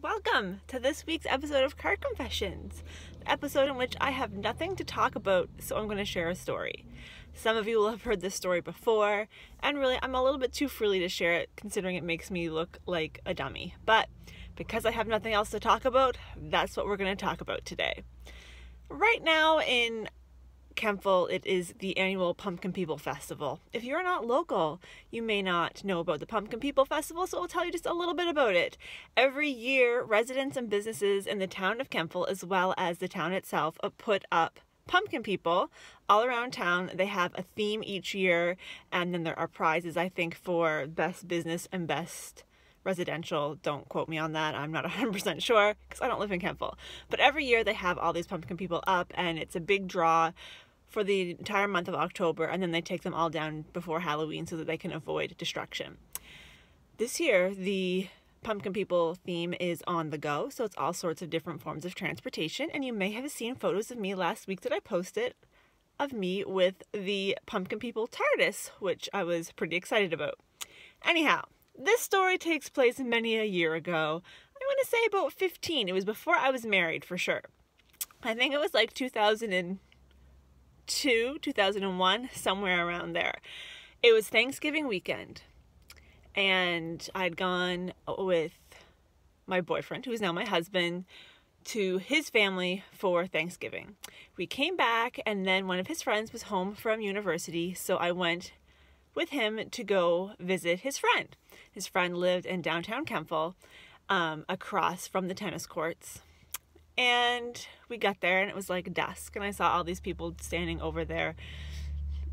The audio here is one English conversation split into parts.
Welcome to this week's episode of Card Confessions, the episode in which I have nothing to talk about, so I'm going to share a story. Some of you will have heard this story before, and really I'm a little bit too frilly to share it considering it makes me look like a dummy. But because I have nothing else to talk about, that's what we're going to talk about today. Right now in Kemptville, it is the annual Pumpkin People Festival. If you're not local, you may not know about the Pumpkin People Festival, so I'll tell you just a little bit about it. Every year, residents and businesses in the town of Kemptville, as well as the town itself, put up pumpkin people all around town. They have a theme each year, and then there are prizes, I think, for best business and best residential. Don't quote me on that. I'm not 100% sure because I don't live in Kemptville. But every year they have all these pumpkin people up, and it's a big draw for the entire month of October, and then they take them all down before Halloween so that they can avoid destruction. This year, the Pumpkin People theme is on the go, so it's all sorts of different forms of transportation, and you may have seen photos of me last week that I posted of me with the Pumpkin People TARDIS, which I was pretty excited about. Anyhow, this story takes place many a year ago. I want to say about 15. It was before I was married, for sure. I think it was like 2002, 2001, somewhere around there. It was Thanksgiving weekend, and I'd gone with my boyfriend, who is now my husband, to his family for Thanksgiving. We came back, and then one of his friends was home from university, so I went with him to go visit his friend. His friend lived in downtown Kemptville, across from the tennis courts. And we got there and it was like dusk, and I saw all these people standing over there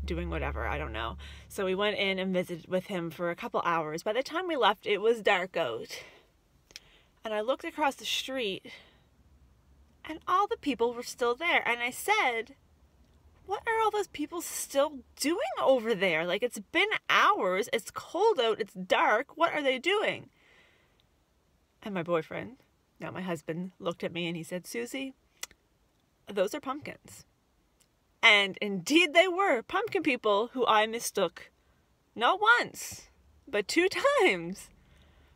doing whatever, I don't know. So we went in and visited with him for a couple hours. By the time we left, it was dark out. And I looked across the street and all the people were still there. And I said, what are all those people still doing over there? Like, it's been hours, it's cold out, it's dark, what are they doing? And my boyfriend, now my husband, looked at me and he said, Susie, those are pumpkins. And indeed they were pumpkin people who I mistook not once, but 2 times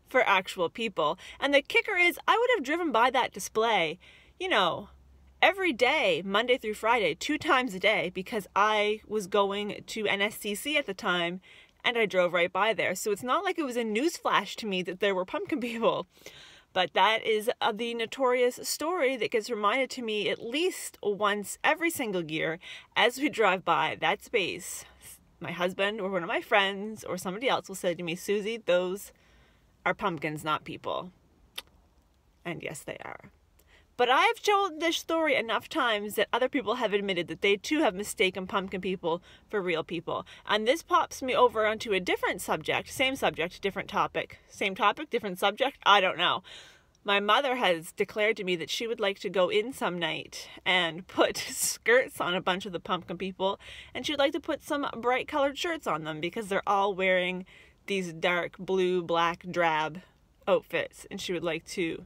for actual people. And the kicker is, I would have driven by that display, you know, every day, Monday through Friday, 2 times a day, because I was going to NSCC at the time and I drove right by there. So it's not like it was a newsflash to me that there were pumpkin people. But that is the notorious story that gets reminded to me at least once every single year as we drive by that space. My husband or one of my friends or somebody else will say to me, Susie, those are pumpkins, not people. And yes, they are. But I've told this story enough times that other people have admitted that they too have mistaken pumpkin people for real people. And this pops me over onto a different subject, different topic. Same topic, different subject? I don't know. My mother has declared to me that she would like to go in some night and put skirts on a bunch of the pumpkin people, and she'd like to put some bright colored shirts on them because they're all wearing these dark blue, black, drab outfits, and she would like to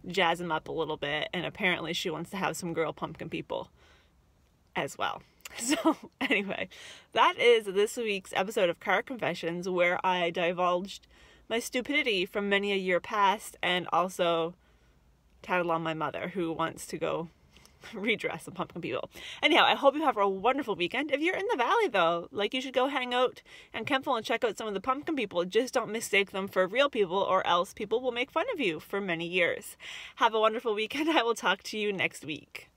jazz them up a little bit, and apparently she wants to have some girl pumpkin people as well. So anyway, that is this week's episode of Card Confessions, where I divulged my stupidity from many a year past and also tattled on my mother, who wants to go redress some pumpkin people. Anyhow, I hope you have a wonderful weekend. If you're in the valley though, like, you should go hang out in Kemptville and check out some of the pumpkin people. Just don't mistake them for real people, or else people will make fun of you for many years. Have a wonderful weekend. I will talk to you next week.